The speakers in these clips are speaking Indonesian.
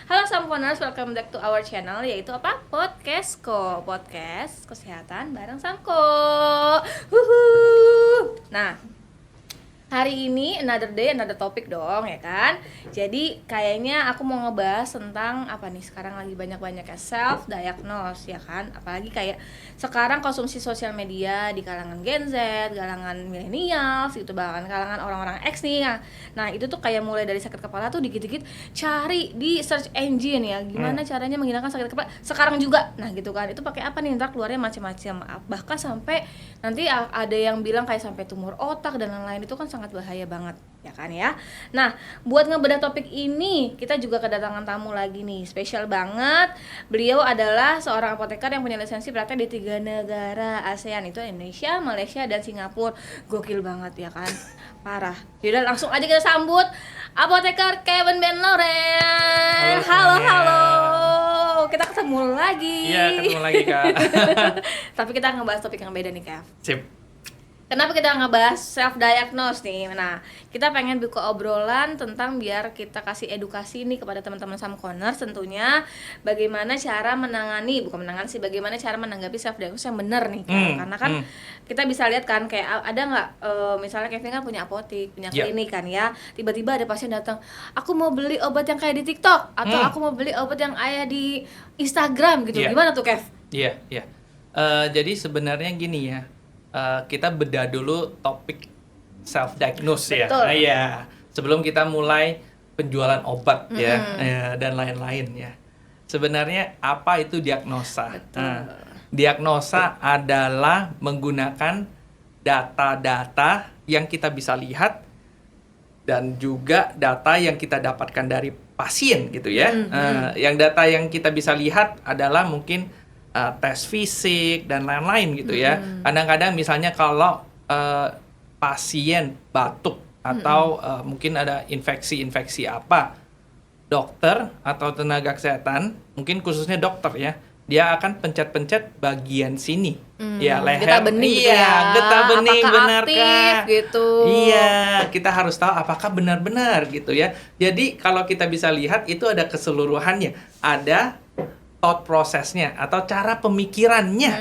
Halo Samkoners, welcome back to our channel, yaitu apa? Podcastco, podcast kesehatan bareng Samko. Nah, hari ini another day, another topic dong, ya kan? Jadi kayaknya aku mau ngebahas tentang apa nih, sekarang lagi banyak-banyaknya self-diagnose, ya kan? Apalagi kayak sekarang konsumsi sosial media di kalangan Gen Z, kalangan millennials, itu bahkan kalangan orang-orang X nih. Nah, itu tuh kayak mulai dari sakit kepala tuh dikit-dikit cari di search engine ya, gimana caranya menghilangkan sakit kepala sekarang juga. Nah, gitu kan. Itu pakai apa nih? Ntar keluarnya macam-macam. Bahkan sampai nanti ada yang bilang kayak sampai tumor otak dan lain-lain, itu kan sangat bahaya banget, ya kan ya. Nah, buat ngebedah topik ini, kita juga kedatangan tamu lagi nih, spesial banget. Beliau adalah seorang apoteker yang punya lisensi praktek di 3 negara ASEAN, itu Indonesia, Malaysia, dan Singapura. Gokil banget ya kan, parah. Yaudah langsung aja kita sambut apoteker Kevin Ben Loren. Halo. Kita ketemu lagi. Iya, ketemu lagi Kak. Tapi kita ngebahas topik yang beda nih, Kev. Sip. Kenapa kita ngebahas self-diagnose nih? Nah, kita pengen buka obrolan tentang biar kita kasih edukasi nih kepada teman-teman Samkoners tentunya bagaimana cara menangani, bukan menangani sih, bagaimana cara menanggapi self-diagnose yang benar nih. Karena kan kita bisa lihat kan kayak ada nggak, misalnya Kevin kan punya apotik, punya klinik kan ya, tiba-tiba ada pasien datang, aku mau beli obat yang kayak di TikTok, atau aku mau beli obat yang ada di Instagram gitu. Gimana tuh, Kev? Iya. Jadi sebenarnya gini ya, kita bedah dulu topik self-diagnose ya. Iya. Sebelum kita mulai penjualan obat ya, dan lain-lain ya. Sebenarnya apa itu diagnosa? Diagnosa adalah menggunakan data-data yang kita bisa lihat dan juga data yang kita dapatkan dari pasien gitu ya. Yang data yang kita bisa lihat adalah mungkin tes fisik dan lain-lain gitu ya. Kadang-kadang misalnya kalau pasien batuk atau mungkin ada infeksi apa, dokter atau tenaga kesehatan, mungkin khususnya dokter ya, dia akan pencet-pencet bagian sini, ya leher, getah bening gitu ya. Getah bening, apakah benarkah? aktif gitu? Iya, kita harus tahu apakah benar-benar gitu ya. Jadi kalau kita bisa lihat itu ada keseluruhannya, ada thought prosesnya atau cara pemikirannya.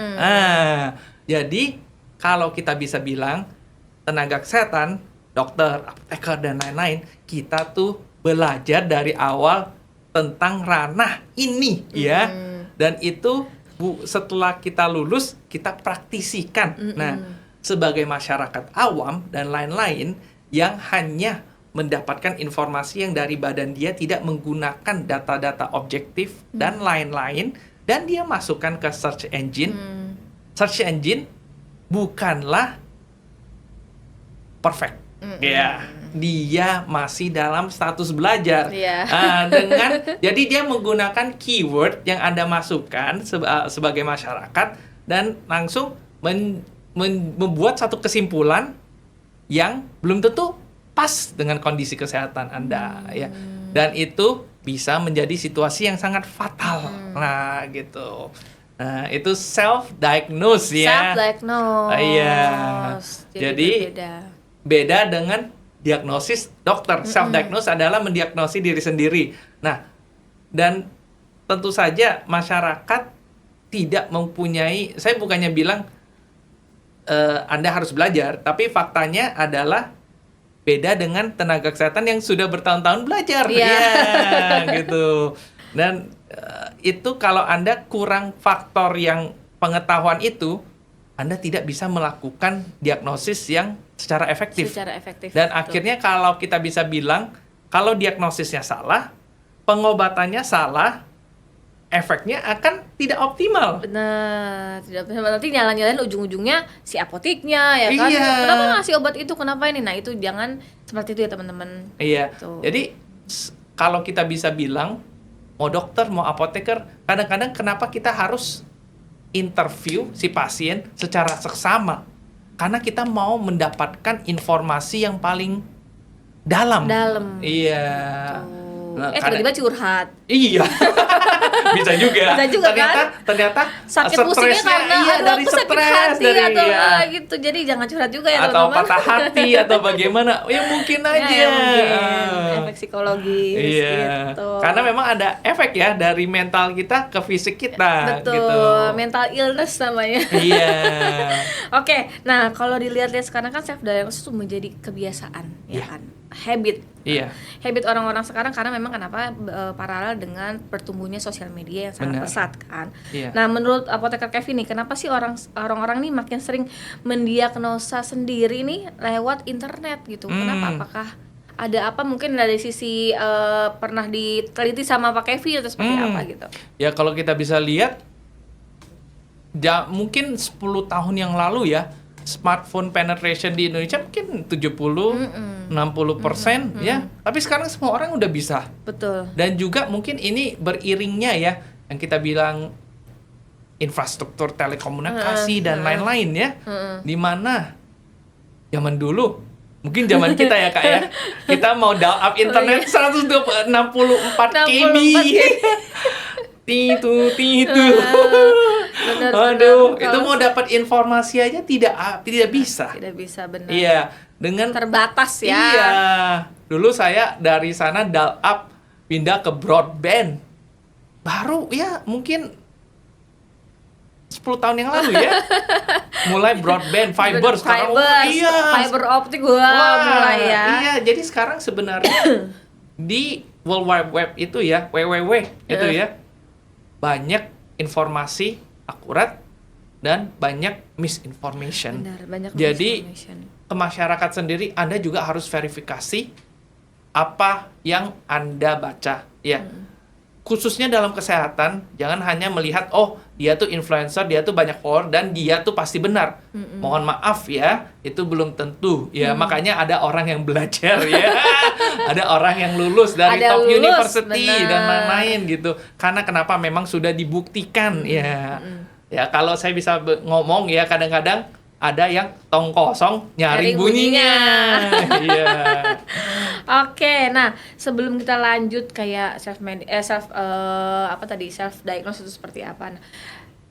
Jadi kalau kita bisa bilang tenaga kesehatan, dokter, apoteker dan lain-lain, kita tuh belajar dari awal tentang ranah ini ya. Dan itu setelah kita lulus kita praktisikan. Nah, sebagai masyarakat awam dan lain-lain yang hanya mendapatkan informasi yang dari badan dia, tidak menggunakan data-data objektif dan lain-lain, dan dia masukkan ke search engine. Search engine bukanlah perfect. Ya, dia masih dalam status belajar. Jadi dia menggunakan keyword yang Anda masukkan sebagai masyarakat dan langsung membuat satu kesimpulan yang belum tentu pas dengan kondisi kesehatan Anda ya. Dan itu bisa menjadi situasi yang sangat fatal. Nah, gitu. Nah, itu self-diagnose ya. Self-diagnose. Iya. Jadi beda dengan diagnosis dokter. Self-diagnose adalah mendiagnosis diri sendiri. Nah, dan tentu saja masyarakat tidak mempunyai, saya bukannya bilang Anda harus belajar, tapi faktanya adalah beda dengan tenaga kesehatan yang sudah bertahun-tahun belajar. Gitu. Dan itu kalau Anda kurang faktor yang pengetahuan itu, Anda tidak bisa melakukan diagnosis yang secara efektif. Dan akhirnya kalau kita bisa bilang, kalau diagnosisnya salah, pengobatannya salah, efeknya akan tidak optimal. Benar, tidak optimal. Nanti nyala-nyalain ujung-ujungnya si apoteknya ya kan. Kenapa ngasih obat itu? Kenapa ini? Nah, itu jangan seperti itu ya teman-teman. Iya. Jadi kalau kita bisa bilang mau dokter, mau apoteker, kadang-kadang kenapa kita harus interview si pasien secara seksama? Karena kita mau mendapatkan informasi yang paling dalam. Iya. Nah, tiba-tiba curhat. Iya. Bisa juga. Bisa juga, ternyata sakit musiknya stresnya, karena iya, aduh dari aku sakit stres, hati dari atau iya. gitu. Jadi jangan curhat juga ya Atau teman-teman. patah hati atau bagaimana. Ya mungkin aja. Ya, mungkin efek psikologis Iya. gitu. Karena memang ada efek ya dari mental kita ke fisik kita Betul, gitu. mental illness namanya. Iya. Oke, nah kalau dilihat-lihat sekarang kan self diagnosis itu menjadi kebiasaan, ya kan, habit. Iya. Habit orang-orang sekarang karena memang kenapa paralel dengan pertumbuhnya sosial media yang sangat Benar. pesat kan. Iya. Nah, menurut apoteker Kevin nih, kenapa sih orang-orang nih makin sering mendiagnosa sendiri nih lewat internet gitu? Kenapa? Apakah ada apa mungkin dari sisi pernah diteliti sama Pak Kevin atau seperti apa gitu? Ya kalau kita bisa lihat mungkin 10 tahun yang lalu ya, smartphone penetration di Indonesia mungkin 70-60% ya. Tapi sekarang semua orang udah bisa. Betul. Dan juga mungkin ini beriringnya ya yang kita bilang infrastruktur telekomunikasi dan lain-lain ya. Di mana zaman dulu, mungkin zaman kita ya Kak ya, kita mau dial up internet 164 KB. Titu. Bener, Aduh, bener. itu mau dapat informasi aja tidak bisa. Tidak bisa, benar. Iya, dengan terbatas ya. Iya. Dulu saya dari sana dial up pindah ke broadband. Baru ya mungkin 10 tahun yang lalu ya. Mulai broadband, fiber sekarang. Fiber optik mulai ya. Iya, jadi sekarang sebenarnya di World Wide Web itu ya, www itu ya, banyak informasi akurat dan banyak misinformation. Benar, banyak jadi misinformation. Ke masyarakat sendiri Anda juga harus verifikasi apa yang Anda baca ya. Khususnya dalam kesehatan, jangan hanya melihat oh dia tuh influencer, dia tuh banyak follower dan dia tuh pasti benar. Mohon maaf ya, itu belum tentu ya. Makanya ada orang yang belajar ya, ada orang yang lulus dari top university dan lain-lain gitu. Karena kenapa memang sudah dibuktikan ya. Ya kalau saya bisa ngomong ya, kadang-kadang ada yang tong kosong nyari bunyinya. Iya. Oke, nah sebelum kita lanjut kayak self diagnosis itu seperti apa? Nah,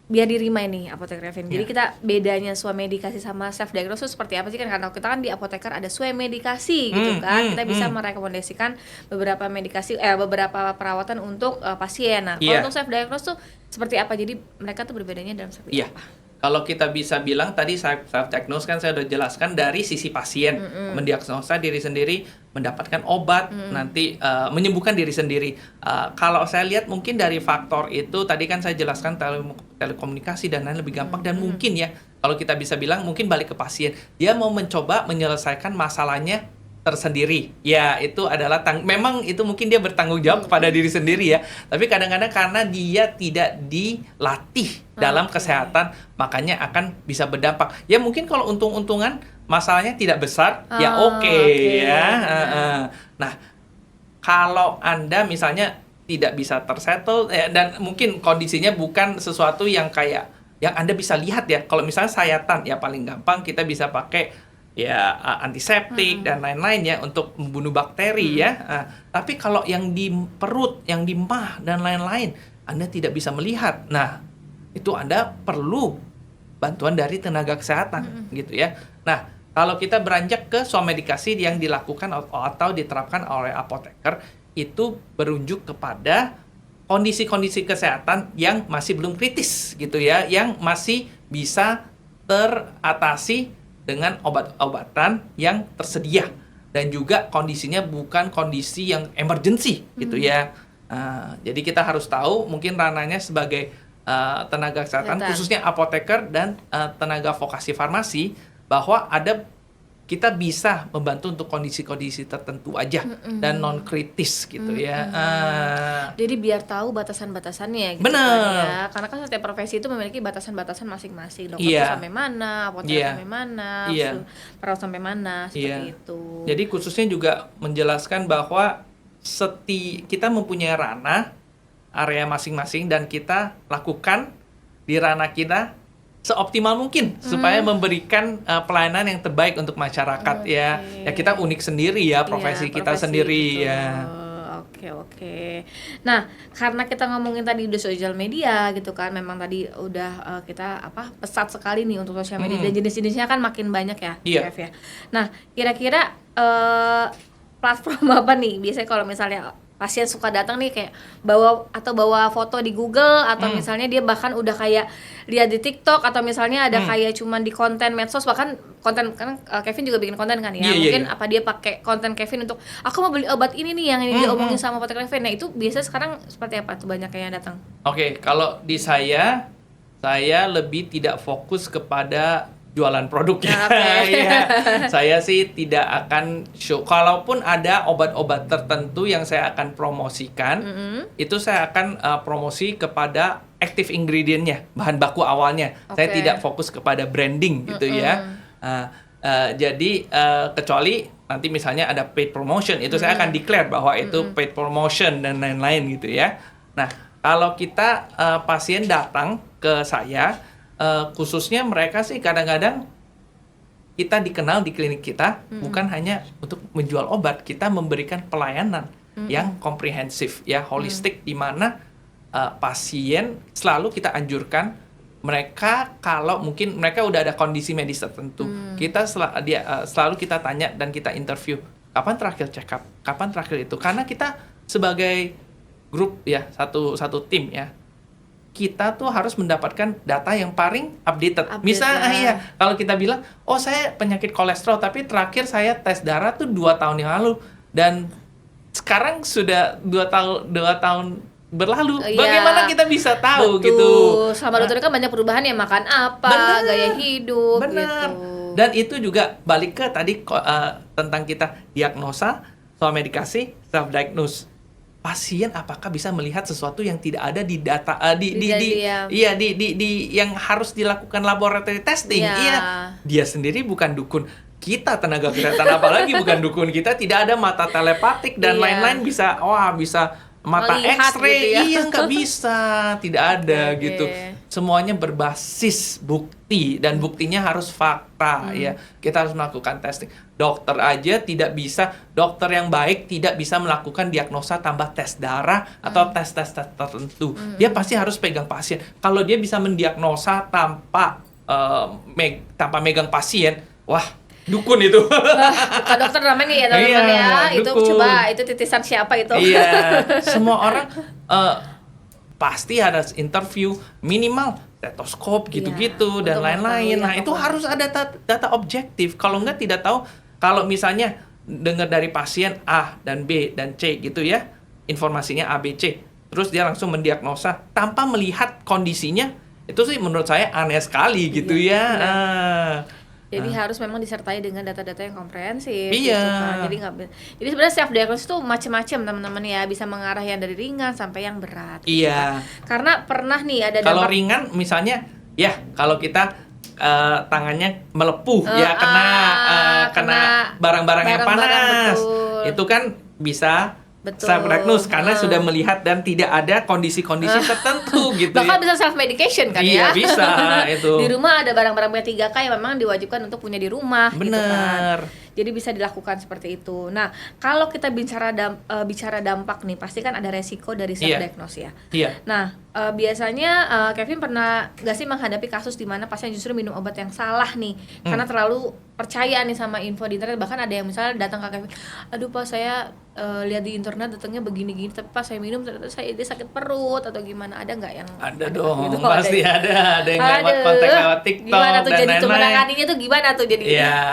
biar di-remind nih apoteker Kevin. Jadi kita bedanya swamedikasi sama self diagnosis seperti apa sih kan? Karena kita kan di apoteker ada swamedikasi gitu kan. Kita bisa merekomendasikan beberapa medikasi beberapa perawatan untuk pasien. Nah, kalau untuk self diagnosis tuh seperti apa? Jadi mereka tuh berbedanya dalam seperti apa? Kalau kita bisa bilang tadi self diagnose kan saya udah jelaskan dari sisi pasien, mendiagnosa diri sendiri, mendapatkan obat, nanti menyembuhkan diri sendiri. Kalau saya lihat mungkin dari faktor itu tadi kan saya jelaskan telekomunikasi dan lain lebih gampang dan mungkin ya kalau kita bisa bilang mungkin balik ke pasien, dia mau mencoba menyelesaikan masalahnya tersendiri. Ya, itu adalah memang itu mungkin dia bertanggung jawab kepada diri sendiri ya. Tapi kadang-kadang karena dia tidak dilatih dalam kesehatan, makanya akan bisa berdampak. Ya mungkin kalau untung-untungan masalahnya tidak besar, ya oke. Ya. Nah, kalau Anda misalnya tidak bisa tersettle dan mungkin kondisinya bukan sesuatu yang kayak yang Anda bisa lihat ya. Kalau misalnya sayatan ya paling gampang kita bisa pakai ya antiseptik dan lain-lain ya untuk membunuh bakteri ya. Tapi kalau yang di perut, yang di mah dan lain-lain, Anda tidak bisa melihat. Nah, itu Anda perlu bantuan dari tenaga kesehatan gitu ya. Nah, kalau kita beranjak ke swamedikasi yang dilakukan atau diterapkan oleh apoteker, itu berunjuk kepada kondisi-kondisi kesehatan yang masih belum kritis gitu ya, yang masih bisa teratasi dengan obat-obatan yang tersedia dan juga kondisinya bukan kondisi yang emergency gitu ya. Jadi kita harus tahu mungkin ranahnya sebagai tenaga kesehatan khususnya apoteker dan tenaga vokasi farmasi bahwa kita bisa membantu untuk kondisi-kondisi tertentu aja dan non kritis gitu ya. Jadi biar tahu batasan-batasannya gitu Bener. kan ya. Karena kan setiap profesi itu memiliki batasan-batasan masing-masing. Dokter tuh sampai mana, apoteker sampai mana, perawat sampai mana, seperti itu. Jadi khususnya juga menjelaskan bahwa kita mempunyai ranah area masing-masing dan kita lakukan di ranah kita seoptimal mungkin supaya memberikan pelayanan yang terbaik untuk masyarakat ya. Ya kita unik sendiri ya profesi kita sendiri betul. ya. Oke. Nah, karena kita ngomongin tadi udah sosial media gitu kan, memang tadi udah kita pesat sekali nih untuk sosial media dan jenis-jenisnya kan makin banyak ya, Chef ya. Nah, kira-kira platform apa nih biasanya kalau misalnya pasien suka datang nih kayak bawa foto di Google atau misalnya dia bahkan udah kayak lihat di TikTok atau misalnya ada kayak cuman di konten medsos, bahkan konten kan Kevin juga bikin konten kan ya. Mungkin apa dia pakai konten Kevin untuk aku mau beli obat ini nih yang ini diomongin sama Apotek Kevin. Nah, itu biasanya sekarang seperti apa tuh banyak yang datang? Oke, kalau di saya lebih tidak fokus kepada jualan produknya. Ya, saya sih tidak akan show. Kalaupun ada obat-obat tertentu yang saya akan promosikan, itu saya akan promosi kepada active ingredient-nya, bahan baku awalnya. Saya tidak fokus kepada branding gitu ya. Jadi kecuali nanti misalnya ada paid promotion, itu saya akan declare bahwa itu paid promotion dan lain-lain gitu ya. Nah, kalau kita pasien datang ke saya, khususnya mereka sih kadang-kadang kita dikenal di klinik kita bukan hanya untuk menjual obat, kita memberikan pelayanan yang komprehensif ya, holistik, di mana pasien selalu kita anjurkan mereka kalau mungkin mereka udah ada kondisi medis tertentu, kita selalu kita tanya dan kita interview kapan terakhir check up, kapan terakhir itu, karena kita sebagai grup ya, satu tim ya, kita tuh harus mendapatkan data yang paling updated. Misalnya kalau kita bilang, oh saya penyakit kolesterol, tapi terakhir saya tes darah tuh 2 tahun yang lalu, dan sekarang sudah 2 tahun berlalu. Bagaimana kita bisa tahu? Betul. Gitu? Sama dokter kan banyak perubahan ya, makan apa, gaya hidup. Benar. Gitu. Dan itu juga balik ke tadi tentang kita diagnosa soal medikasi, self diagnose. Pasien apakah bisa melihat sesuatu yang tidak ada di data yang harus dilakukan laboratory testing? Iya, dia sendiri bukan dukun, kita tenaga kesehatan apalagi bukan dukun, kita tidak ada mata telepatik dan lain-lain bisa mata melihat X-ray gitu ya. Iya, nggak bisa, tidak ada gitu. Semuanya berbasis bukti dan buktinya harus fakta ya. Kita harus melakukan testing. Dokter aja tidak bisa, dokter yang baik tidak bisa melakukan diagnosa tambah tes darah atau tes-tes tertentu. Dia pasti harus pegang pasien. Kalau dia bisa mendiagnosa tanpa megang pasien, wah, dukun itu. Bukan dokter namanya ya teman-teman ya. Itu dukun. Coba itu titisan siapa itu? Iya, semua orang pasti ada interview minimal stetoskop gitu-gitu dan lain-lain. Nah, itu harus ada data objektif. Kalau enggak tidak tahu. Kalau misalnya dengar dari pasien A dan B dan C gitu ya, informasinya A, B, C, terus dia langsung mendiagnosa tanpa melihat kondisinya, itu sih menurut saya aneh sekali gitu ya. Jadi harus memang disertai dengan data-data yang komprehensif. Iya. Gitu kan. Jadi sebenarnya self diagnosis itu macam-macam teman-teman ya, bisa mengarah yang dari ringan sampai yang berat. Iya. Gitu. Karena pernah nih ada kalau ringan misalnya ya, kalau kita tangannya melepuh ya, kena barang-barang yang panas, itu kan bisa self diagnose karena sudah melihat dan tidak ada kondisi-kondisi tertentu gitu. Bahkan bisa self medication kan ya. Iya, bisa itu. Di rumah ada barang-barang P3K yang memang diwajibkan untuk punya di rumah. Bener. Gitu kan. Jadi bisa dilakukan seperti itu. Nah, kalau kita bicara dampak nih, pasti kan ada resiko dari self diagnose ya. Iya. Nah, biasanya Kevin pernah nggak sih menghadapi kasus di mana pasien justru minum obat yang salah nih, karena terlalu percaya nih sama info di internet. Bahkan ada yang misalnya datang ke Kevin, aduh Pak, saya lihat di internet datangnya begini-gini, tapi pas saya minum ternyata dia sakit perut atau gimana. Ada nggak yang ada dong, gitu? pasti ada yang lewat kontak lewat TikTok gimana tuh, dan jadi lain-lain. menanganinya tuh gimana tuh jadi? Iya,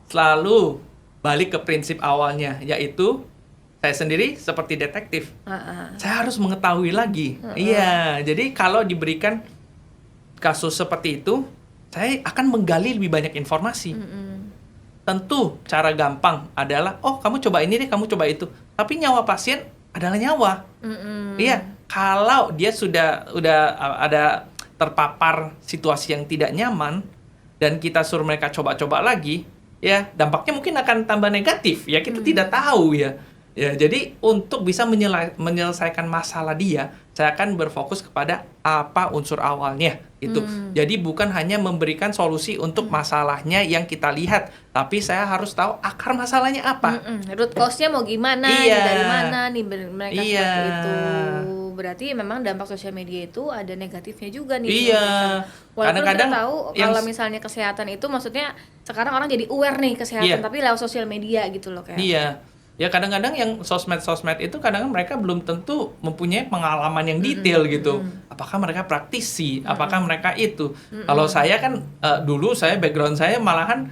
selalu balik ke prinsip awalnya, yaitu saya sendiri seperti detektif. Saya harus mengetahui lagi. Iya, jadi kalau diberikan kasus seperti itu, saya akan menggali lebih banyak informasi. Tentu cara gampang adalah, oh kamu coba ini deh, kamu coba itu. Tapi nyawa pasien adalah nyawa. Iya, kalau dia sudah ada terpapar situasi yang tidak nyaman dan kita suruh mereka coba-coba lagi, ya dampaknya mungkin akan tambah negatif. Ya kita tidak tahu ya. Ya, jadi untuk bisa menyelesaikan masalah dia, saya akan berfokus kepada apa unsur awalnya gitu. Jadi bukan hanya memberikan solusi untuk masalahnya yang kita lihat, tapi saya harus tahu akar masalahnya apa. Root cause-nya mau gimana, Iya. dari mana nih mereka Iya. seperti itu. Berarti memang dampak sosial media itu ada negatifnya juga nih. Iya. Walaupun Kadang-kadang kita tahu yang kalau misalnya kesehatan itu maksudnya sekarang orang jadi aware nih kesehatan, Iya. tapi lewat sosial media gitu loh kayak. Iya. Ya kadang-kadang yang sosmed itu kadang mereka belum tentu mempunyai pengalaman yang detail gitu. Apakah mereka praktisi? Apakah mereka itu? Kalau saya kan dulu saya background saya malahan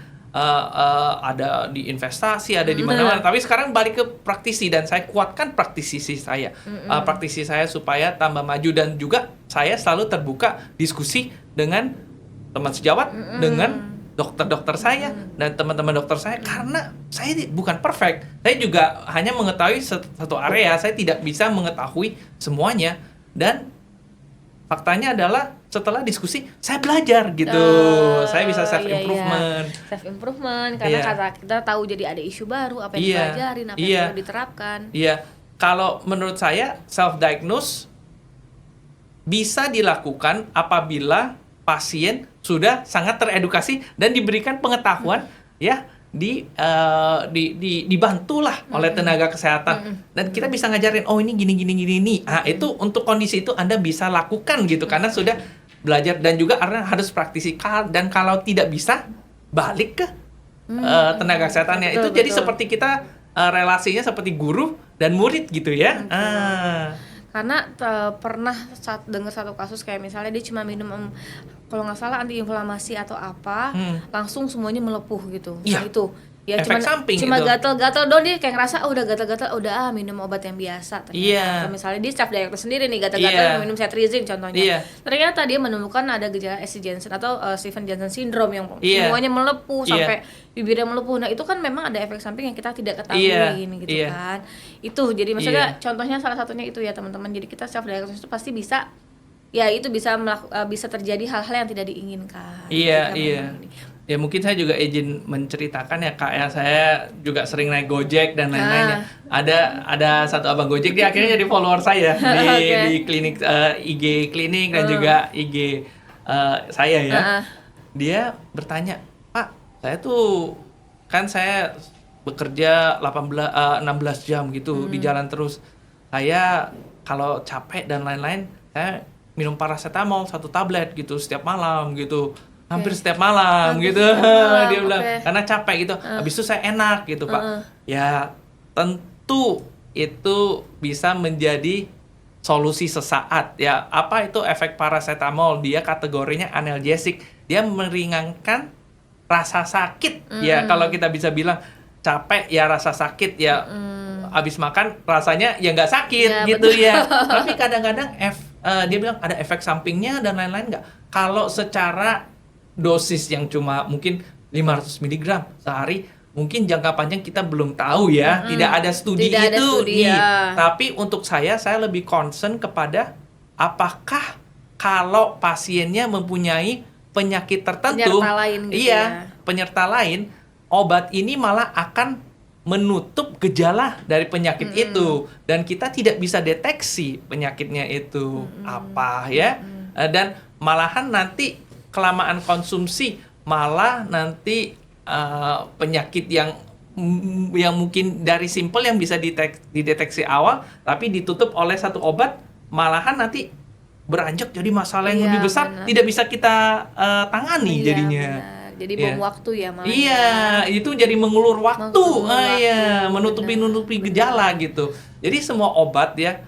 ada di investasi, ada di mana-mana. Tapi sekarang balik ke praktisi dan saya kuatkan praktisi saya. Praktisi saya supaya tambah maju dan juga saya selalu terbuka diskusi dengan teman sejawat, dengan dokter-dokter saya dan teman-teman dokter saya, karena saya bukan perfect. Saya juga hanya mengetahui satu area, saya tidak bisa mengetahui semuanya. Dan faktanya adalah setelah diskusi saya belajar gitu. Saya bisa self improvement. Iya. Self improvement karena kata kita tahu jadi ada isu baru, apa yang dipelajarin, apa yang perlu diterapkan. Iya. Kalau menurut saya self diagnose bisa dilakukan apabila pasien sudah sangat teredukasi dan diberikan pengetahuan ya dibantulah oleh tenaga kesehatan dan kita bisa ngajarin, oh ini gini nih. Itu untuk kondisi itu Anda bisa lakukan gitu karena sudah belajar dan juga karena harus praktisi dan kalau tidak bisa balik ke tenaga kesehatannya. Itu jadi seperti kita relasinya seperti guru dan murid gitu ya. Karena pernah dengar satu kasus kayak misalnya dia cuma minum kalau nggak salah antiinflamasi atau apa, langsung semuanya melepuh gitu. Iya. Nah, itu ya efek samping cuma gitu. gatal-gatal doang, dia kayak ngerasa udah gatal-gatal minum obat yang biasa ternyata. Iya. Atau misalnya dia self diagnose sendiri nih gatal-gatal minum cetirizine contohnya. Iya. Ternyata dia menemukan ada gejala SC Jansen atau Stephen Jansen syndrome yang Iya. semuanya melepuh sampai bibirnya melepuh. Nah, itu kan memang ada efek samping yang kita tidak ketahui gitu kan. Itu jadi maksudnya contohnya salah satunya itu ya teman-teman. Jadi kita self diagnose itu pasti bisa bisa terjadi hal-hal yang tidak diinginkan. Iya. Ya mungkin saya juga izin menceritakan ya Kak ya, saya juga sering naik Gojek dan lain-lainnya. Ada satu abang Gojek, dia akhirnya jadi follower saya di klinik IG klinik dan juga IG saya ya. Dia bertanya, "Pak, saya tuh kan saya bekerja 16 jam gitu di jalan terus. Saya kalau capek dan lain-lain, saya minum paracetamol 1 tablet gitu setiap malam gitu. Hampir setiap malam gitu." Dia bilang karena capek gitu. Habis itu saya enak gitu, Pak. Ya, tentu itu bisa menjadi solusi sesaat ya. Apa itu efek paracetamol? Dia kategorinya analgesik. Dia meringankan rasa sakit. Ya, kalau kita bisa bilang capek ya rasa sakit ya. Habis makan rasanya ya nggak sakit gitu ya. Tapi kadang-kadang dia bilang ada efek sampingnya dan lain-lain nggak. Kalau secara dosis yang cuma mungkin 500 mg sehari, mungkin jangka panjang kita belum tahu ya. Tidak ada studi itu. Tapi untuk saya lebih concern kepada apakah kalau pasiennya mempunyai penyakit tertentu, penyerta lain gitu penyerta lain, obat ini malah akan menutup gejala dari penyakit itu dan kita tidak bisa deteksi penyakitnya itu apa ya. Dan malahan nanti kelamaan konsumsi malah nanti penyakit yang mungkin dari simpel yang bisa dideteksi awal tapi ditutup oleh satu obat malahan nanti beranjak jadi masalah yang lebih besar, tidak bisa kita tangani jadinya. Jadi bom waktu ya malah. Iya, itu jadi mengulur waktu. Menutupi gejala gitu. Jadi semua obat ya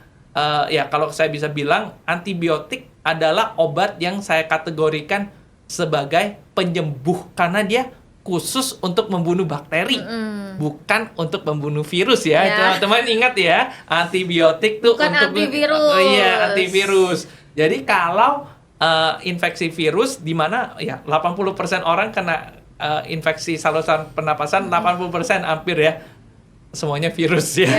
kalau saya bisa bilang antibiotik adalah obat yang saya kategorikan sebagai penyembuh karena dia khusus untuk membunuh bakteri, bukan untuk membunuh virus ya. Teman-teman ingat ya, antibiotik tuh bukan untuk antivirus. Antivirus. Jadi kalau infeksi virus di mana ya 80% orang kena infeksi saluran pernapasan, 80% hampir ya semuanya virus ya.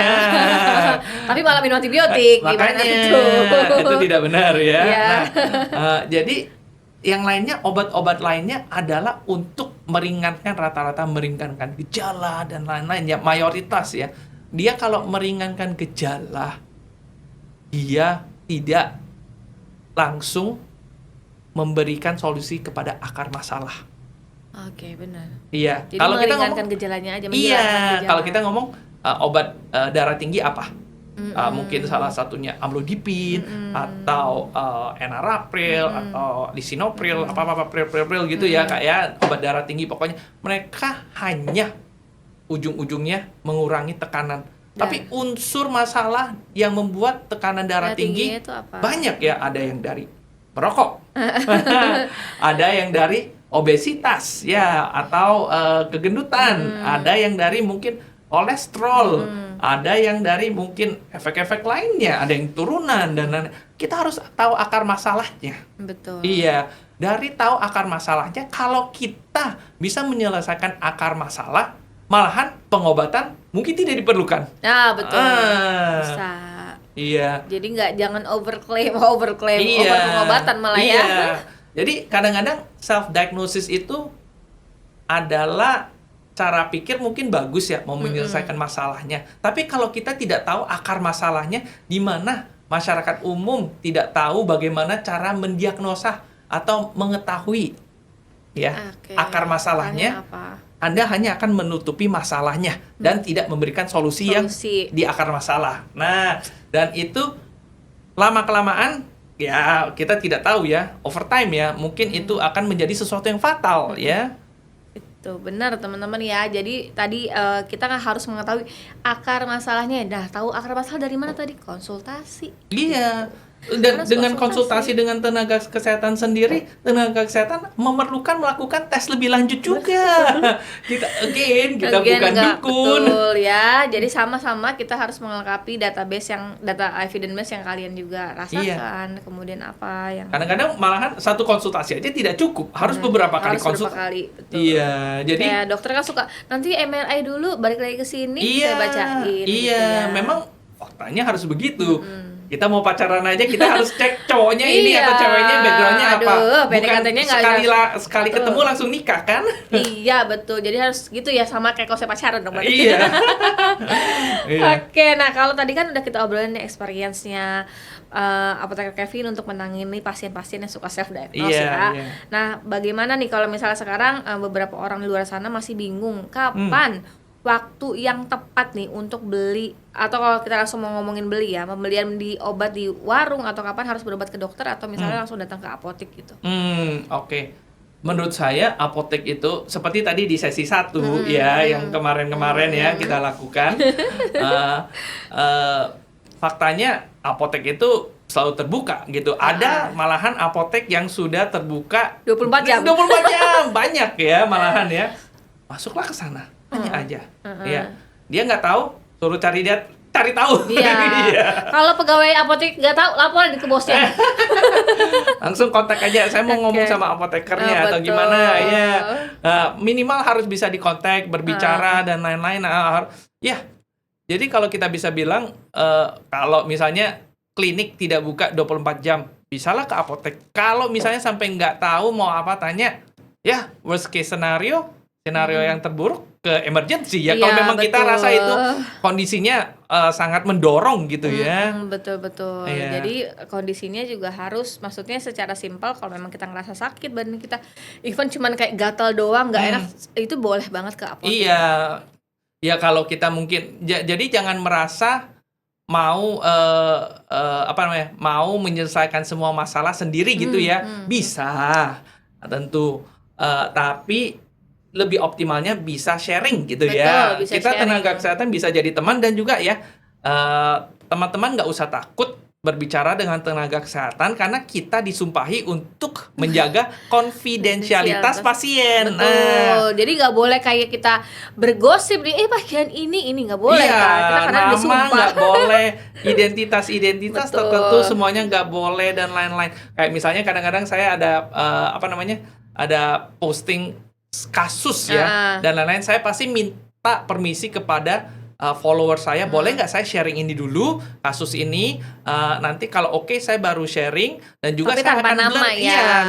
Tapi malah minum antibiotik, makanya itu tidak benar ya. Jadi yang lainnya, obat-obat lainnya adalah untuk meringankan rata-rata meringankan gejala dan lain-lain ya, mayoritas ya. dia kalau meringankan gejala, dia tidak langsung memberikan solusi kepada akar masalah. Oke, benar. Iya. Jadi Kalau kita meringankan ngomong, gejalanya aja, iya. menghilangkan gejala. Kalau kita ngomong obat darah tinggi apa? Mm-mm. Mungkin salah satunya amlodipin atau enalapril atau lisinopril, apa pril gitu ya, kayak obat darah tinggi. Pokoknya mereka hanya ujung-ujungnya mengurangi tekanan. Tapi unsur masalah yang membuat tekanan darah tinggi itu apa? banyak ya. Ada yang dari merokok, ada yang dari obesitas ya, atau kegendutan, ada yang dari mungkin kolesterol, ada yang dari mungkin efek-efek lainnya, ada yang turunan dan lain-lain. Kita harus tahu akar masalahnya. Betul. Iya, dari tahu akar masalahnya, kalau kita bisa menyelesaikan akar masalah, malahan pengobatan mungkin tidak diperlukan. Nah, betul. Bisa. Iya. Jadi jangan overclaim Iya. obat pengobatan malah Iya. ya. Jadi kadang-kadang self diagnosis itu adalah cara pikir mungkin bagus ya, mau menyelesaikan masalahnya. Tapi kalau kita tidak tahu akar masalahnya, di mana masyarakat umum tidak tahu bagaimana cara mendiagnosa atau mengetahui ya akar masalahnya, Anda hanya akan menutupi masalahnya dan tidak memberikan solusi yang di akar masalah. Nah, dan itu lama-kelamaan ya kita tidak tahu ya, over time ya, mungkin itu akan menjadi sesuatu yang fatal ya. Itu benar teman-teman ya. Jadi tadi kita kan harus mengetahui akar masalahnya. Nah, tahu akar masalah dari mana tadi? Konsultasi. Iya. Dan dengan konsultasi dengan tenaga kesehatan sendiri, tenaga kesehatan memerlukan melakukan tes lebih lanjut juga. kita bukan dukun. Betul ya. Jadi sama-sama kita harus melengkapi data evidence base yang kalian juga rasakan. Kemudian apa yang kadang-kadang malahan satu konsultasi aja tidak cukup, harus beberapa kali konsultasi. Betul. Iya, jadi kayak dokter kan suka nanti MRI dulu balik lagi ke sini saya bacain. Iya, gitu ya. memang faktanya harus begitu. Kita mau pacaran aja kita harus cek cowoknya ini atau ceweknya backgroundnya apa. Bukan sekali ketemu langsung nikah kan? Iya betul. Jadi harus gitu ya, sama kayak kalau saya pacaran dong. Iya. Oke, nah kalau tadi kan udah kita obrolin nih experience-nya apoteker Kevin untuk menangani pasien-pasien yang suka self diagnose ya. Nah, bagaimana nih kalau misalnya sekarang beberapa orang di luar sana masih bingung kapan waktu yang tepat nih untuk beli, atau kalau kita langsung mau ngomongin beli ya, pembelian di obat di warung, atau kapan harus berobat ke dokter atau misalnya langsung datang ke apotek gitu. Oke. Menurut saya apotek itu seperti tadi di sesi 1 ya, yang kemarin-kemarin ya kita lakukan. Faktanya apotek itu selalu terbuka gitu. Ada malahan apotek yang sudah terbuka 24 jam. 24 jam, banyak ya malahan ya. Masuklah ke sana. Tanya aja, ya. Dia nggak tahu, suruh cari tahu. Iya. Kalau pegawai apotek nggak tahu, laporan ke bosnya. Langsung kontak aja. Saya mau ngomong sama apotekernya atau gimana, ya. Minimal harus bisa dikontak, berbicara dan lain-lain. Ya. Jadi kalau kita bisa bilang, kalau misalnya klinik tidak buka 24 jam, bisalah ke apotek. Kalau misalnya sampai nggak tahu mau apa, tanya. Ya, worst case scenario yang terburuk ke emergency ya. Kalau memang kita rasa itu kondisinya sangat mendorong gitu ya. Betul. Jadi kondisinya juga harus, maksudnya secara simpel, kalau memang kita ngerasa sakit badan kita, even cuman kayak gatal doang nggak enak, itu boleh banget ke apotek. Iya. Ya kalau kita mungkin jadi jangan merasa mau mau menyelesaikan semua masalah sendiri gitu ya. Bisa tentu, tapi lebih optimalnya bisa sharing gitu. Betul, ya. Kita sharing. Tenaga kesehatan bisa jadi teman, dan juga ya teman-teman nggak usah takut berbicara dengan tenaga kesehatan karena kita disumpahi untuk menjaga konfidensialitas pasien. Betul. Jadi nggak boleh kayak kita bergosip nih, pasien ini nggak boleh kan? Kita karena nama nggak boleh, identitas tertentu semuanya nggak boleh dan lain-lain. Kayak misalnya kadang-kadang saya ada ada posting kasus ya dan lain-lain, saya pasti minta permisi kepada follower saya, boleh nggak saya sharing ini dulu kasus ini, nanti kalau oke saya baru sharing, dan juga tapi saya tanpa akan nama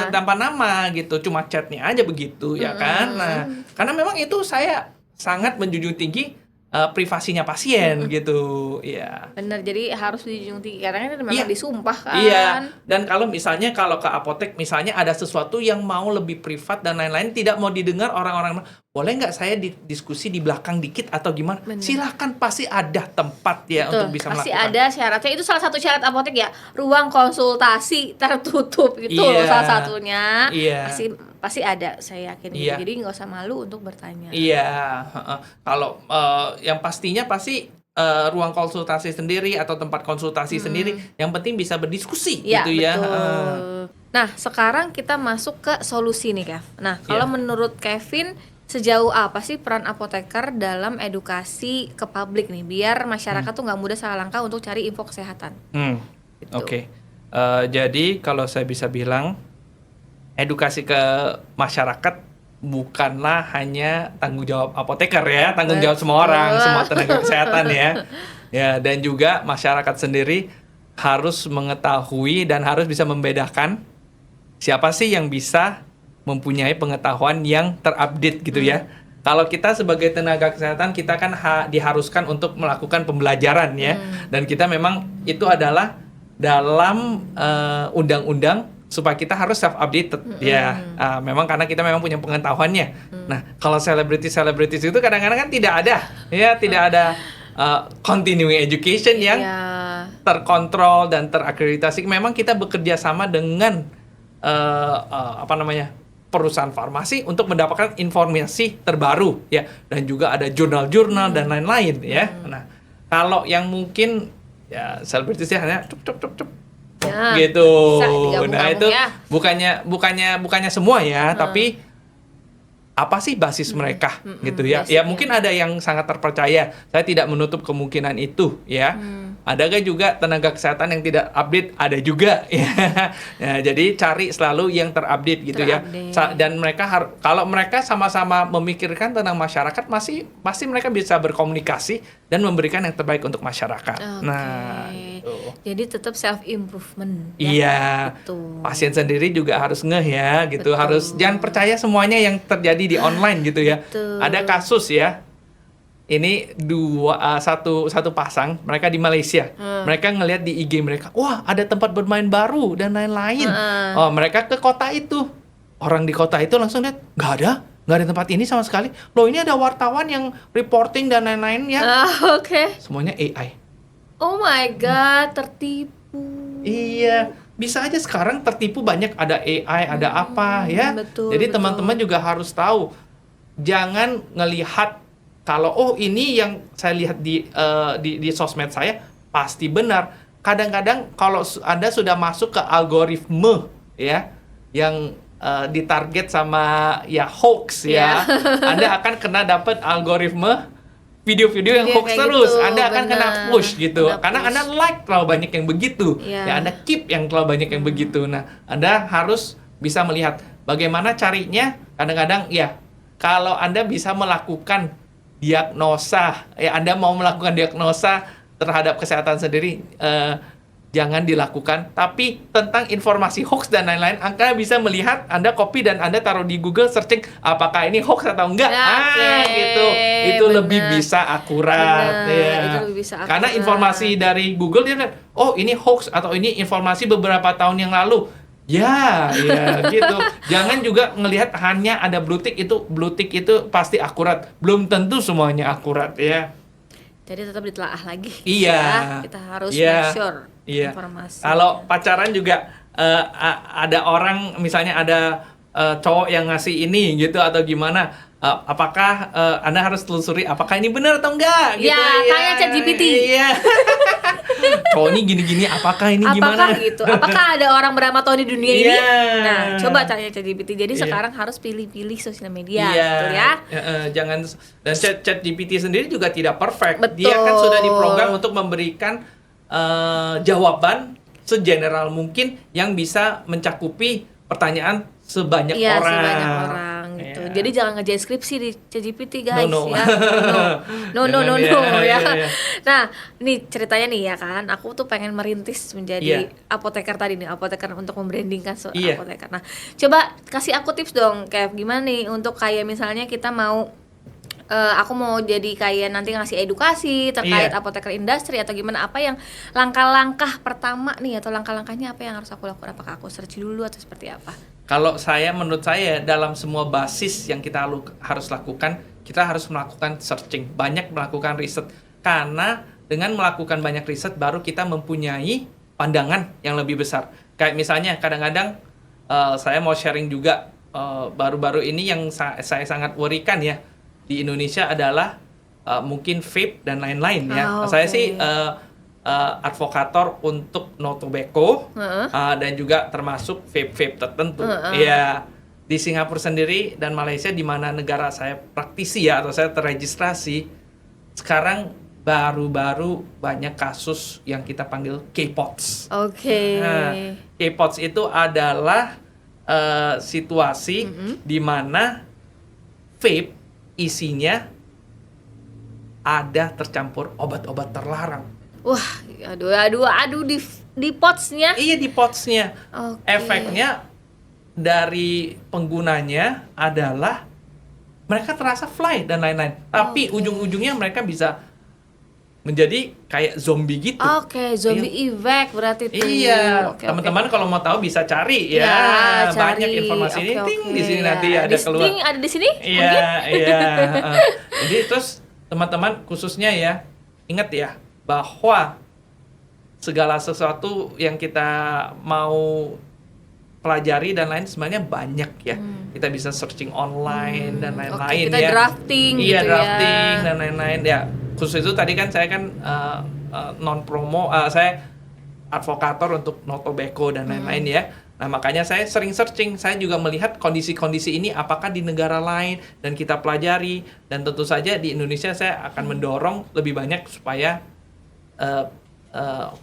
tanpa nama gitu, cuma chatnya aja begitu ya kan. Nah, karena memang itu saya sangat menjunjung tinggi privasinya pasien gitu. Iya. Bener, jadi harus dijunjung tinggi karena kan memang Iya. disumpah kan. Iya, dan kalau misalnya kalau ke apotek misalnya ada sesuatu yang mau lebih privat dan lain-lain tidak mau didengar orang-orang, boleh nggak saya diskusi di belakang dikit atau gimana? Bener. Silahkan, pasti ada tempat ya Betul, untuk bisa pasti melakukan. ada syaratnya. Itu salah satu syarat apotek ya, ruang konsultasi tertutup itu Iya. salah satunya. Iya. Pasti ada, saya yakin gitu. Iya. Jadi nggak usah malu untuk bertanya. Iya, heeh. Kalau yang pastinya pasti ruang konsultasi sendiri atau tempat konsultasi sendiri, yang penting bisa berdiskusi Ya, gitu ya. betul. Nah, sekarang kita masuk ke solusi nih, Kev. Nah, kalau Iya. menurut Kevin, sejauh apa sih peran apoteker dalam edukasi ke publik nih, biar masyarakat tuh nggak mudah salah langkah untuk cari info kesehatan? Gitu. Oke. Jadi kalau saya bisa bilang, edukasi ke masyarakat bukanlah hanya tanggung jawab apoteker ya, tanggung jawab semua orang, Betul. semua tenaga kesehatan ya. Ya, dan juga masyarakat sendiri harus mengetahui dan harus bisa membedakan siapa sih yang bisa mempunyai pengetahuan yang terupdate gitu ya. Kalau kita sebagai tenaga kesehatan, kita kan diharuskan untuk melakukan pembelajaran ya. Dan kita memang itu adalah dalam undang-undang supaya kita harus self updated ya. Memang karena kita memang punya pengetahuannya. Nah, kalau selebritis itu kadang-kadang kan tidak ada ya, tidak ada continuing education yang Iya. terkontrol dan terakreditasi. Memang kita bekerja sama dengan perusahaan farmasi untuk mendapatkan informasi terbaru ya, dan juga ada jurnal-jurnal dan lain-lain ya. Nah, kalau yang mungkin ya selebritisnya hanya cup Ya, gitu. bisa digabung-gabung Nah, itu ya. bukannya semua ya, tapi apa sih basis mereka gitu ya. Ya basicnya. mungkin ada yang sangat terpercaya. Saya tidak menutup kemungkinan itu ya. Ada gak juga tenaga kesehatan yang tidak update? Ada juga ya. Ya, jadi cari selalu yang terupdate gitu ya. Dan mereka kalau mereka sama-sama memikirkan tentang masyarakat, pasti mereka bisa berkomunikasi dan memberikan yang terbaik untuk masyarakat. Oke. Nah, gitu. Jadi tetap self improvement. Iya. Betul. Pasien sendiri juga harus ngeh ya gitu. Betul. Harus jangan percaya semuanya yang terjadi di online gitu ya. Betul. Ada kasus ya. Ini satu pasang, mereka di Malaysia. Mereka ngelihat di IG mereka, wah ada tempat bermain baru dan lain-lain. Oh, mereka ke kota itu. Orang di kota itu langsung lihat, nggak ada tempat ini sama sekali. Loh, ini ada wartawan yang reporting dan lain-lain ya. Oke. Semuanya AI. Oh my god, tertipu. Iya, bisa aja sekarang tertipu, banyak ada AI, ada apa ya. Betul, Jadi betul. teman-teman juga harus tahu, jangan ngelihat kalau ini yang saya lihat di sosmed saya pasti benar. Kadang-kadang kalau Anda sudah masuk ke algoritme ya yang ditarget sama ya hoax ya, Anda akan kena dapat algoritme video-video yang hoax kayak terus, gitu, Anda akan kena benar. push gitu. Kena Karena push. Anda like terlalu banyak yang begitu. Iya. Ya, Anda keep yang terlalu banyak yang begitu. Nah, Anda harus bisa melihat bagaimana carinya. Kadang-kadang ya, kalau Anda bisa melakukan diagnosa, ya Anda mau melakukan diagnosa terhadap kesehatan sendiri, jangan dilakukan. Tapi tentang informasi hoax dan lain-lain, Anda bisa melihat, Anda copy dan Anda taruh di Google searching apakah ini hoax atau enggak. Oke, Gitu. Itu benar. lebih bisa akurat. Benar, Ya. itu lebih bisa Karena akurat. informasi dari Google dia lihat, oh ini hoax atau ini informasi beberapa tahun yang lalu. Ya gitu. Jangan juga ngelihat hanya ada blue tick itu pasti akurat. Belum tentu semuanya akurat ya. Jadi tetap ditelaah lagi. Iya. Ya. Kita harus Iya. make sure Iya. informasi. Kalau pacaran juga ada orang, misalnya ada cowok yang ngasih ini gitu atau gimana, apakah Anda harus telusuri apakah ini benar atau enggak gitu. Ya, kayak ChatGPT. Iya. Cowok ini gini-gini, apakah ini gimana? Apakah gitu? Apakah ada orang bernama Tony di dunia ini? Iya. Nah, coba tanya ChatGPT. Jadi Iya. sekarang harus pilih-pilih sosial media, Iya, betul ya? Jangan. Dan ChatGPT sendiri juga tidak perfect. Betul. Dia kan sudah diprogram untuk memberikan jawaban segeneral mungkin yang bisa mencakupi pertanyaan sebanyak Iya, orang. sebanyak orang gitu. Iya. Jadi jangan ngerjain skripsi di ChatGPT guys No. ya. No Jangan, ya. iya. Nah, nih ceritanya nih ya kan, aku tuh pengen merintis menjadi Iya. apoteker tadi nih, apoteker untuk membrandingkan Iya. apoteker. Nah, coba kasih aku tips dong, kayak gimana nih untuk kayak misalnya kita mau aku mau jadi kayak nanti ngasih edukasi terkait apoteker industri atau gimana, apa yang langkah-langkah pertama nih atau langkah-langkahnya apa yang harus aku lakukan? Apakah aku search dulu atau seperti apa? Kalau menurut saya dalam semua basis yang kita harus lakukan, kita harus melakukan searching, banyak melakukan riset. Karena dengan melakukan banyak riset baru kita mempunyai pandangan yang lebih besar. Kayak misalnya kadang-kadang saya mau sharing juga, baru-baru ini yang saya sangat worrykan ya di Indonesia adalah mungkin vape dan lain-lain ya. Saya sih advokator untuk no tobacco dan juga termasuk vape tertentu. Ya, di Singapura sendiri dan Malaysia di mana negara saya praktisi ya atau saya terregistrasi, sekarang baru-baru banyak kasus yang kita panggil K-POTS. Nah, K-POTS itu adalah situasi di mana vape isinya ada tercampur obat-obat terlarang. Wah, aduh di potsnya. Iya, di potsnya. Efeknya dari penggunanya adalah mereka terasa fly dan lain-lain. Tapi ujung-ujungnya mereka bisa menjadi kayak zombie gitu. Zombie effect berarti itu. Iya, teman-teman kalau mau tahu bisa cari ya. Banyak informasi ini di sini nanti ada keluar. Ada di sini? Iya. Jadi terus teman-teman khususnya ya, ingat ya bahwa segala sesuatu yang kita mau pelajari dan lain sebenarnya banyak ya. Kita bisa searching online dan lain-lain kita drafting gitu ya. Drafting dan lain-lain ya. Khusus itu tadi kan saya kan non promo, saya advokator untuk no tobacco dan lain-lain ya. Nah, makanya saya sering searching, saya juga melihat kondisi-kondisi ini apakah di negara lain dan kita pelajari, dan tentu saja di Indonesia saya akan mendorong lebih banyak supaya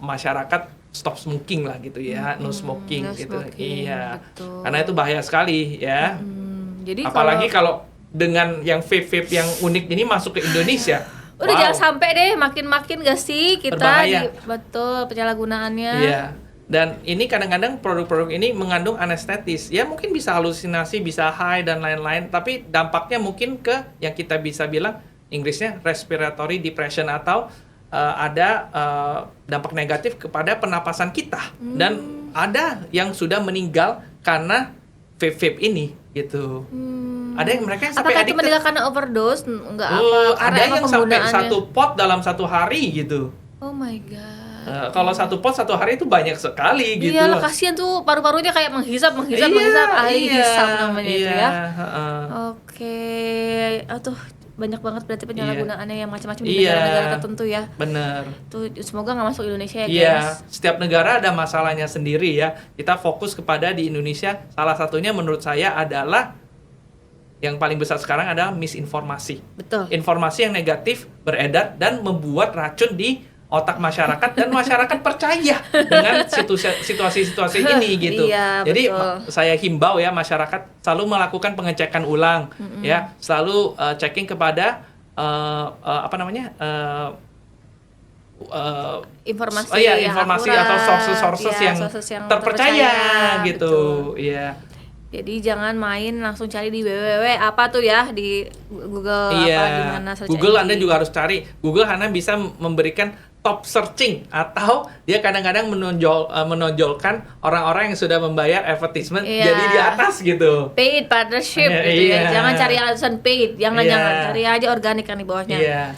masyarakat stop smoking lah gitu ya, no smoking gitu. Iya. Betul. Karena itu bahaya sekali ya. Jadi apalagi kalau dengan yang vape yang unik ini masuk ke Indonesia. Udah jangan sampai deh makin-makin gak sih kita berbahaya. Betul penyalahgunaannya. Iya. Dan ini kadang-kadang produk-produk ini mengandung anestetis. Ya mungkin bisa halusinasi, bisa high dan lain-lain, tapi dampaknya mungkin ke yang kita bisa bilang Inggrisnya respiratory depression atau ada dampak negatif kepada pernapasan kita. Dan ada yang sudah meninggal karena vape ini gitu. Ada yang mereka yang sampai apakah itu meninggal karena overdose? Enggak ada yang sampai 1 pot dalam 1 hari gitu. Oh my god. Kalau 1 pot 1 hari itu banyak sekali gitu. Iya, kasihan tuh paru-parunya kayak menghisap ahli hisap namanya itu ya. Oke. Aduh, banyak banget berarti penyalahgunaannya yang macam-macam di negara-negara tertentu ya. Bener. Tuh semoga nggak masuk Indonesia ya guys. Iya, setiap negara ada masalahnya sendiri ya. Kita fokus kepada di Indonesia. Salah satunya menurut saya adalah yang paling besar sekarang adalah misinformasi. Betul. Informasi yang negatif beredar dan membuat racun di otak masyarakat dan masyarakat percaya dengan situasi-situasi ini gitu. Iya, jadi betul. Saya himbau ya masyarakat selalu melakukan pengecekan ulang ya, selalu checking kepada informasi informasi akurat, atau sources yang terpercaya gitu. Iya. Jadi jangan main langsung cari di www apa tuh ya di Google apa di mana search Google engine. Anda juga harus cari. Google Anda bisa memberikan top searching atau dia kadang-kadang menonjolkan orang-orang yang sudah membayar advertisement jadi di atas gitu. Paid partnership gitu ya. Jangan cari alasan paid, jangan cari aja organik kan di bawahnya.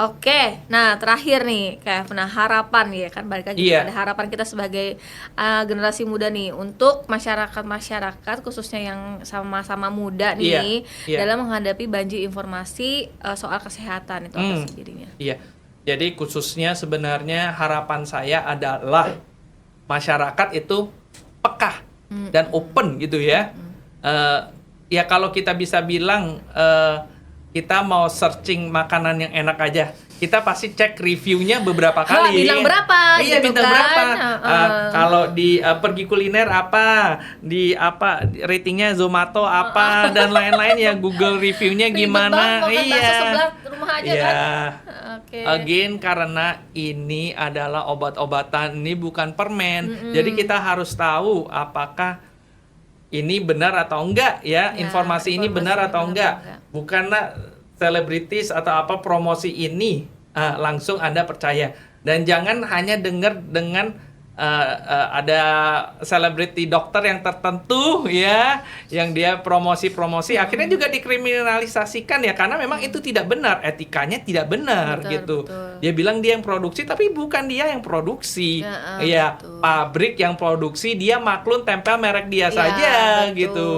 Oke, nah terakhir nih Kev, nah harapan ya kan balik lagi pada harapan kita sebagai generasi muda nih untuk masyarakat khususnya yang sama-sama muda nih dalam menghadapi banjir informasi soal kesehatan itu apa sih jadinya? Iya, jadi khususnya sebenarnya harapan saya adalah masyarakat itu peka dan open gitu ya. Ya kalau kita bisa bilang kita mau searching makanan yang enak aja, kita pasti cek reviewnya beberapa kali. Bilang berapa? Iya, gitu bintang kan? berapa? Kalau di pergi kuliner apa, di apa ratingnya Zomato apa dan lain-lain ya, Google reviewnya gimana? Sebelah rumah aja kan. Again karena ini adalah obat-obatan, ini bukan permen. Jadi kita harus tahu apakah ini benar atau enggak ya, informasi ini benar atau enggak. Bukanlah selebritis atau apa promosi ini, langsung Anda percaya. Dan jangan hanya dengar dengan ada selebriti dokter yang tertentu ya, yang dia promosi akhirnya juga dikriminalisasikan ya, karena memang itu tidak benar, etikanya tidak benar. Betul. Dia bilang dia yang produksi tapi bukan dia yang produksi ya, pabrik yang produksi, dia maklun tempel merek dia saja. Betul. Gitu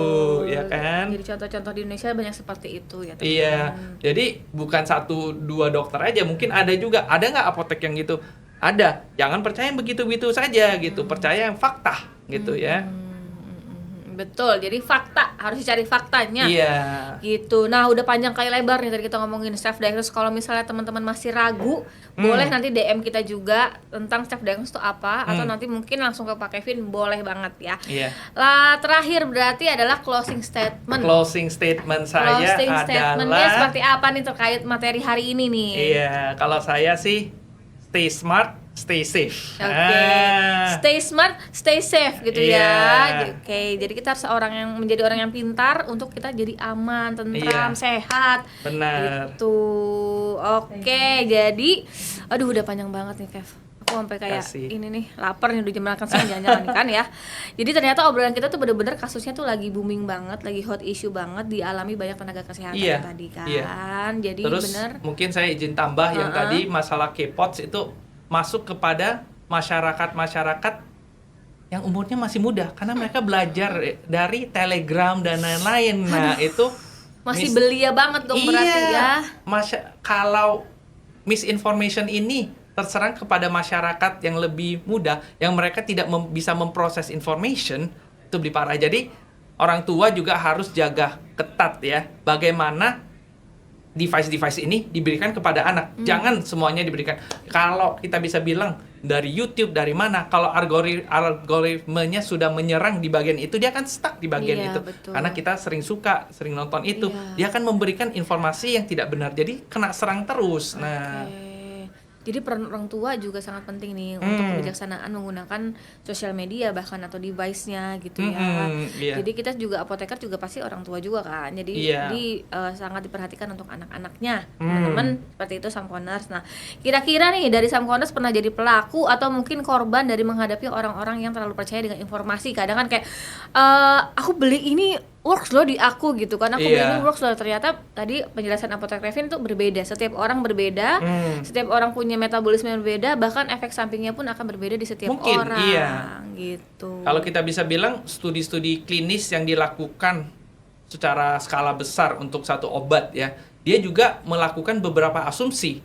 ya kan. Jadi contoh-contoh di Indonesia banyak seperti itu ya teman-teman. Iya, jadi bukan 1-2 dokter aja, mungkin ada juga, ada nggak apotek yang gitu? Ada, jangan percaya yang begitu-begitu saja gitu, percaya yang fakta gitu ya. Betul, jadi fakta, harus dicari faktanya. Iya. Gitu. Nah, udah panjang kali lebar nih tadi kita ngomongin self diagnosis. Kalau misalnya teman-teman masih ragu, boleh nanti DM kita juga tentang self diagnosis itu apa, atau nanti mungkin langsung ke Pak Kevin, boleh banget ya. Iya. Lah, terakhir berarti adalah closing statement. Closing statement saya closing adalah statementnya seperti apa nih terkait materi hari ini nih? Iya, kalau saya sih stay smart, stay safe. Oke. Stay smart, stay safe gitu ya. Oke, jadi kita harus menjadi orang yang pintar untuk kita jadi aman, tentram, sehat. Benar. Gitu. Oke, jadi aduh udah panjang banget nih, Kev. Aku sampai kayak ini nih, lapar nih, udah jam makan siang, jangan-jangan kan ya. Jadi ternyata obrolan kita tuh bener-bener kasusnya tuh lagi booming banget, lagi hot issue banget, dialami banyak tenaga kesehatan tadi kan. Jadi terus, mungkin saya izin tambah yang tadi masalah K-POTS itu masuk kepada masyarakat yang umurnya masih muda, karena mereka belajar dari Telegram dan lain-lain. Nah, itu masih belia banget dong berarti ya. Kalau misinformation ini terserang kepada masyarakat yang lebih muda, yang mereka tidak bisa memproses information, itu lebih parah. Jadi orang tua juga harus jaga ketat ya, bagaimana device-device ini diberikan kepada anak. Jangan semuanya diberikan. Kalau kita bisa bilang dari YouTube, dari mana, kalau algoritmenya sudah menyerang di bagian itu, dia akan stuck di bagian itu. Betul. Karena kita sering nonton itu, dia akan memberikan informasi yang tidak benar. Jadi kena serang terus. Nah, jadi peran orang tua juga sangat penting nih untuk kebijaksanaan menggunakan sosial media bahkan atau device-nya gitu ya. Jadi kita juga apoteker juga pasti orang tua juga kan. Jadi sangat diperhatikan untuk anak-anaknya. Teman-teman seperti itu Samkoners. Nah, kira-kira nih dari Samkoners pernah jadi pelaku atau mungkin korban dari menghadapi orang-orang yang terlalu percaya dengan informasi. Kadang kan kayak aku beli ini works loh di aku gitu kan, aku beli ini works loh, ternyata tadi penjelasan apotek Kevin tuh berbeda, setiap orang berbeda, setiap orang punya metabolisme yang berbeda, bahkan efek sampingnya pun akan berbeda di setiap orang gitu. Kalau kita bisa bilang studi-studi klinis yang dilakukan secara skala besar untuk satu obat ya, dia juga melakukan beberapa asumsi.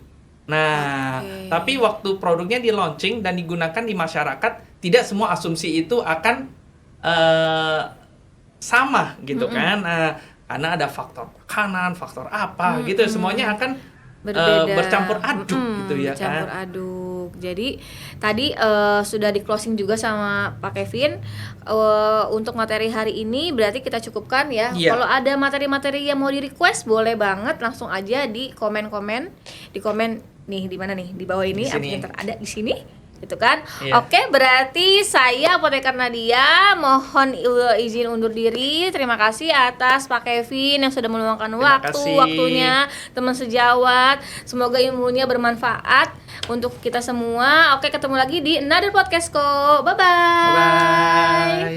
Nah, tapi waktu produknya di launching dan digunakan di masyarakat, tidak semua asumsi itu akan sama gitu kan, karena ada faktor makanan, faktor apa gitu, semuanya akan bercampur aduk gitu ya kan. Bercampur aduk. Jadi tadi sudah di closing juga sama Pak Kevin untuk materi hari ini, berarti kita cukupkan ya. Kalau ada materi-materi yang mau di request boleh banget langsung aja di komen nih, di mana nih, di bawah ini yang ada di sini. Gitu kan. Oke, berarti saya Apoteker Nadia mohon izin undur diri. Terima kasih atas Pak Kevin yang sudah meluangkan waktunya, teman sejawat. Semoga ilmunya bermanfaat untuk kita semua. Oke, ketemu lagi di another podcast kok. Bye bye.